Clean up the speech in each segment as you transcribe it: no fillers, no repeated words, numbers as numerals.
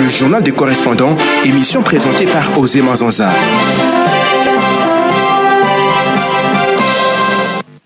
Le journal des correspondants, émission présentée par Osé Manzanza.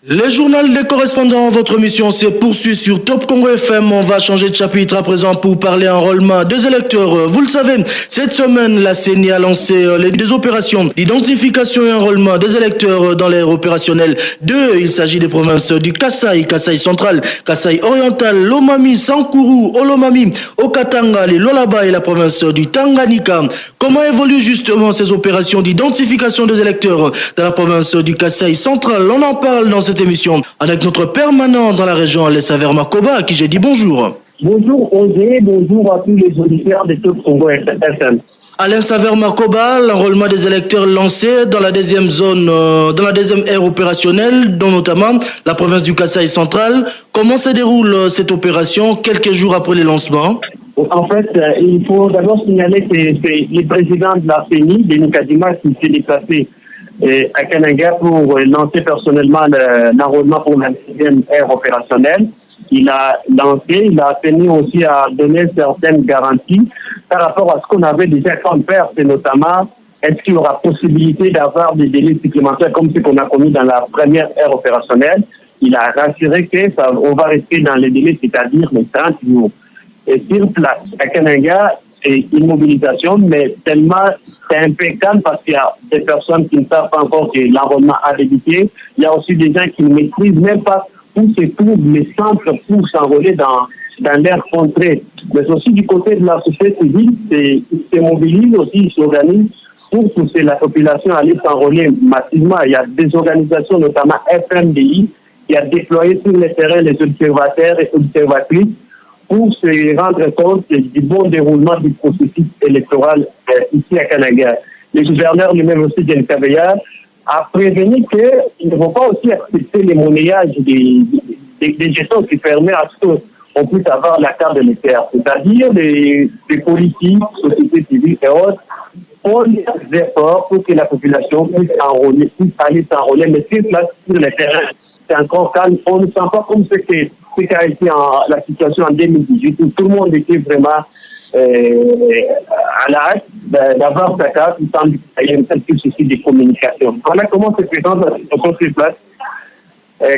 Le journal des correspondants, votre mission se poursuit sur Top Congo FM. On va changer de chapitre à présent pour parler enrôlement des électeurs. Vous le savez, cette semaine, la CENI a lancé des opérations d'identification et enrôlement des électeurs dans l'ère opérationnelle 2. Il s'agit des provinces du Kasaï, Kasaï central, Kasaï oriental, Lomami, Sankourou, Olomami, Okatanga, les Lolaba et la province du Tanganyika. Comment évoluent justement ces opérations d'identification des électeurs dans la province du Kasaï central? On en parle dans cette émission avec notre permanent dans la région, Alain Saver Marcoba, à qui j'ai dit bonjour. Bonjour Osé, bonjour à tous les auditeurs de Top Congo FM. Alain Saver Marcoba, l'enrôlement des électeurs lancé dans la deuxième zone, dans la deuxième ère opérationnelle, dont notamment la province du Kasaï central. Comment se déroule cette opération quelques jours après le lancement? En fait, il faut d'abord signaler que c'est le président de la CENI, Denis Kadima, qui s'est déplacé à Kananga pour lancer personnellement l'enrôlement pour la deuxième ère opérationnelle. Il a lancé, il a tenu aussi à donner certaines garanties par rapport à ce qu'on avait déjà comme perte, et notamment est-ce qu'il y aura possibilité d'avoir des délais supplémentaires comme ce qu'on a connu dans la première ère opérationnelle. Il a rassuré qu'on va rester dans les délais, c'est-à-dire les 30 jours. Et sur place, à Kananga, c'est une mobilisation, mais tellement c'est impeccable parce qu'il y a des personnes qui ne savent pas encore que l'enrôlement a débuté. Il y a aussi des gens qui ne maîtrisent même pas où se trouvent les centres pour s'enrôler dans leur contrée. Mais aussi du côté de la société civile, ils se mobilisent aussi, ils s'organisent pour pousser la population à aller s'enrôler massivement. Il y a des organisations, notamment FMDI, qui a déployé sur le terrain les observateurs et observatrices pour se rendre compte du bon déroulement du processus électoral ici à Kananga. Le gouverneur lui-même aussi, Denis Kadima, a prévenu qu'il ne faut pas aussi accepter les monnayages des jetons qui permettent à ce qu'on puisse avoir la carte d'électeur. C'est-à-dire les politiques, sociétés civiles et autres font des efforts pour que la population puisse aller s'enrôler, mais sur place, sur le terrain, c'est encore calme. On ne sent pas comme ce qu'a été la situation en 2018, où tout le monde était vraiment à l'âge d'avoir sa carte, il semble qu'il y a un petit souci de communication. Voilà comment se présente la situation sur place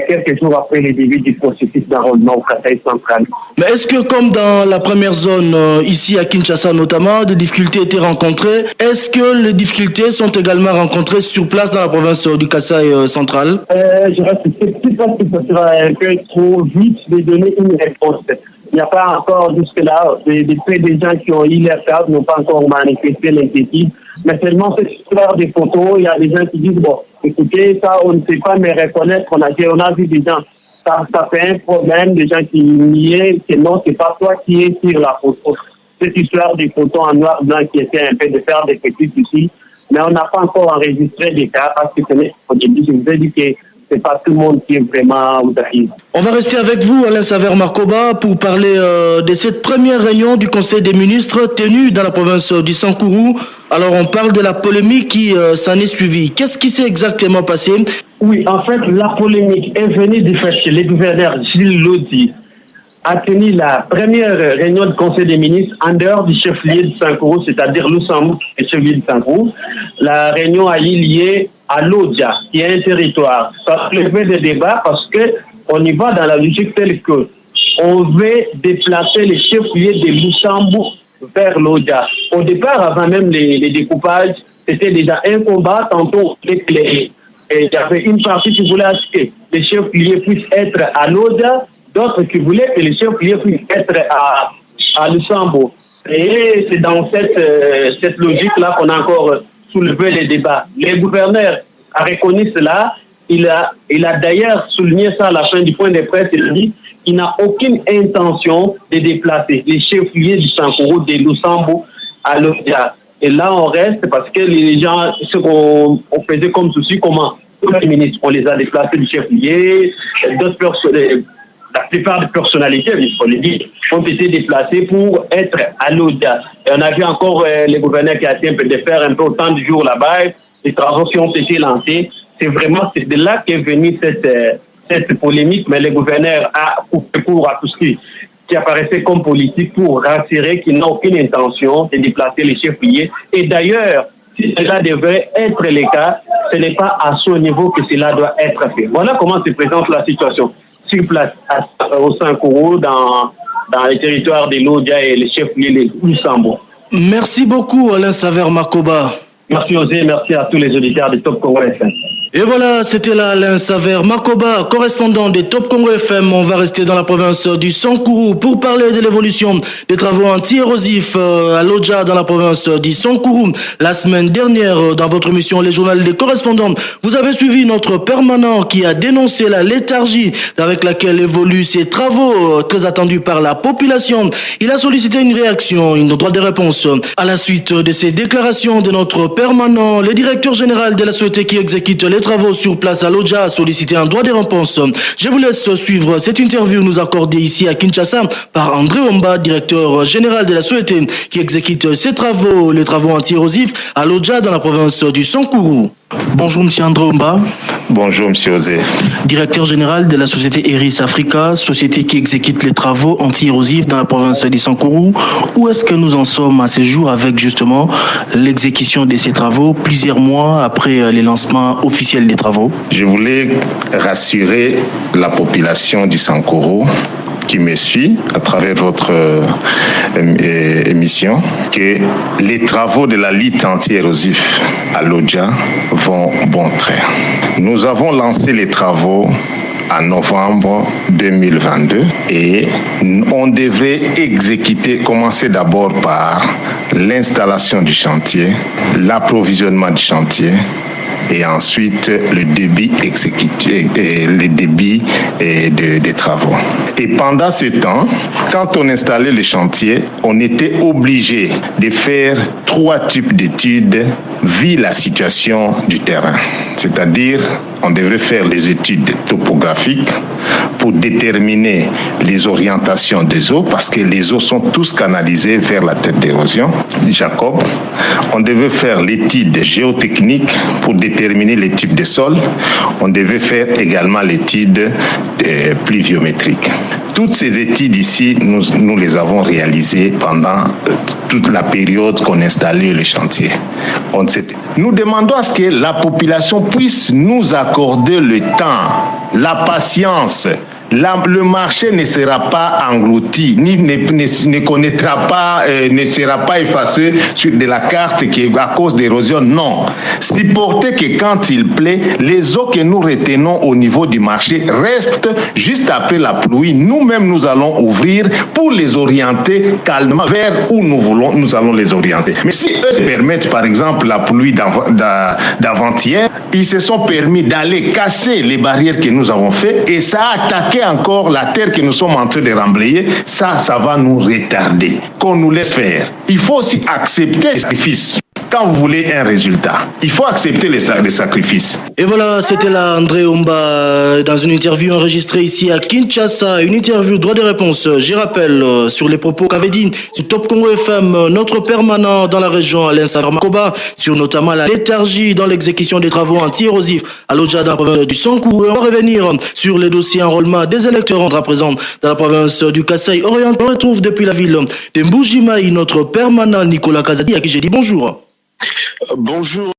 quelques jours après le début du processus d'enrôlement au Kasaï central. Mais est-ce que, comme dans la première zone, ici à Kinshasa notamment, des difficultés étaient rencontrées? Est-ce que les difficultés sont également rencontrées sur place dans la province du Kasaï central? Je reste sceptique parce que ce sera un peu trop vite de donner une réponse. Il n'y a pas encore jusque-là, des gens qui ont eu leur carte n'ont pas encore manifesté l'inquiétude. Mais seulement cette histoire des photos, il y a des gens qui disent, bon, écoutez, ça, on ne sait pas me reconnaître. On a vu des gens, ça fait un problème, des gens qui niaient que non, c'est pas toi qui es sur la photo. Cette histoire des photos en noir-blanc qui était un peu de faire des critiques ici. Mais on n'a pas encore enregistré des cas parce que au début, je vous ai dit que c'est pas tout le monde qui est vraiment outragé. On va rester avec vous, Alain Saver Marcoba, pour parler de cette première réunion du Conseil des ministres tenue dans la province du Sankourou. Alors, on parle de la polémique qui s'en est suivie. Qu'est-ce qui s'est exactement passé? Oui, en fait, la polémique est venue du fait que le gouverneur Gilles Lodi a tenu la première réunion du Conseil des ministres en dehors du chef-lieu de Sankourou, c'est-à-dire Lusambouk, le chef-lieu de Sankourou. La réunion a eu lieu à Lodja, qui est un territoire. Ça soulevait des débats parce qu'on y va dans la logique telle que on veut déplacer les chefs-lieux de Lusambouk vers Lodja. Au départ, avant même les découpages, c'était déjà un combat. Tantôt, il y avait une partie qui voulait que les chefs-lieux puissent être à Lodja, d'autres qui voulaient que les chefs-lieux puissent être à Lusambourg. Et c'est dans cette logique-là qu'on a encore soulevé les débats. Le gouverneur a reconnu cela. Il a d'ailleurs souligné ça à la fin du point de presse. Il a dit qu'il n'a aucune intention de déplacer les chefs-lieux du Sankourou de Lusambourg à Lodja. Et là, on reste parce que les gens, ce qu'on faisait comme souci, comment tous les ministres, on les a déplacés du chef-lieu, d'autres personnes, la plupart des personnalités, il faut le dire, ont été déplacés pour être à Lodja. Et on a vu encore les gouverneurs qui a essayé de faire un peu autant de jours là-bas, les travaux qui ont été lancés. C'est de là qu'est venue cette polémique, mais le gouverneur a coupé court à tout ce qui qui apparaissait comme politique pour rassurer qu'il n'a aucune intention de déplacer les chefs-lieux. Et d'ailleurs, si cela devrait être le cas, ce n'est pas à ce niveau que cela doit être fait. Voilà comment se présente la situation sur place au Sankourou, dans les territoires de l'Odia et les chefs-lieux de Lusambo. Merci beaucoup Alain Savère Makoba. Merci Osé, merci à tous les auditeurs de Top Congo FM. Et voilà, c'était là Alain Savère Makoba, correspondant des Top Congo FM. On va rester dans la province du Sankourou pour parler de l'évolution des travaux anti-érosifs à l'Odja dans la province du Sankourou. La semaine dernière, dans votre émission Les Journaux des Correspondants, vous avez suivi notre permanent qui a dénoncé la léthargie avec laquelle évoluent ces travaux très attendus par la population. Il a sollicité une réaction, une droit de réponse. À la suite de ces déclarations de notre permanent, le directeur général de la société qui exécute les travaux sur place à l'Odja a sollicité un droit de réponse. Je vous laisse suivre cette interview nous accordée ici à Kinshasa par André Omba, directeur général de la société qui exécute ces travaux, les travaux anti-érosifs à l'Odja dans la province du Sankourou. Bonjour Monsieur André Omba. Bonjour Monsieur Osé. Directeur général de la société Eris Africa, société qui exécute les travaux anti-érosifs dans la province du Sankourou. Où est-ce que nous en sommes à ce jour avec justement l'exécution de ces travaux plusieurs mois après les lancements officiels des travaux? Je voulais rassurer la population du Sankourou qui me suit à travers votre émission que les travaux de la lutte anti-érosif à l'Odja vont bon train. Nous avons lancé les travaux en novembre 2022 et on devrait commencer d'abord par l'installation du chantier, l'approvisionnement du chantier, et ensuite le débit exécuté et le débit des travaux. Et pendant ce temps, quand on installait le chantier, on était obligé de faire 3 types d'études vu la situation du terrain. C'est-à-dire, on devrait faire les études topographiques pour déterminer les orientations des eaux, parce que les eaux sont tous canalisées vers la tête d'érosion, Jacob. On devait faire l'étude géotechnique pour déterminer les types de sols. On devait faire également l'étude pluviométrique. Toutes ces études ici, nous les avons réalisées pendant toute la période qu'on installait le chantier. Nous demandons à ce que la population puisse nous accorder le temps, la patience. Le marché ne sera pas englouti, ne connaîtra pas, ne sera pas effacé sur de la carte qui est à cause d'érosion. Non. Supporter que quand il plaît, les eaux que nous retenons au niveau du marché restent juste après la pluie. Nous-mêmes, nous allons ouvrir pour les orienter calmement vers où nous allons les orienter. Mais si eux se permettent, par exemple, la pluie d'avant-hier, ils se sont permis d'aller casser les barrières que nous avons faites et ça a attaqué encore la terre que nous sommes en train de remblayer. Ça va nous retarder. Qu'on nous laisse faire. Il faut aussi accepter les sacrifices. Quand vous voulez un résultat, il faut accepter les sacrifices. Et voilà, c'était là André Omba dans une interview enregistrée ici à Kinshasa, une interview droit de réponse. Je rappelle sur les propos qu'avait dit sur Top Congo FM notre permanent dans la région Alain Savère Makoba sur notamment la léthargie dans l'exécution des travaux anti-érosifs à l'Odja dans la province du Sankourou. On va revenir sur les dossiers enrôlement des électeurs à présent dans la province du Kasaï Oriental. On retrouve depuis la ville de Mbujimaï notre permanent Nicolas Kazadi à qui j'ai dit bonjour. Bonjour.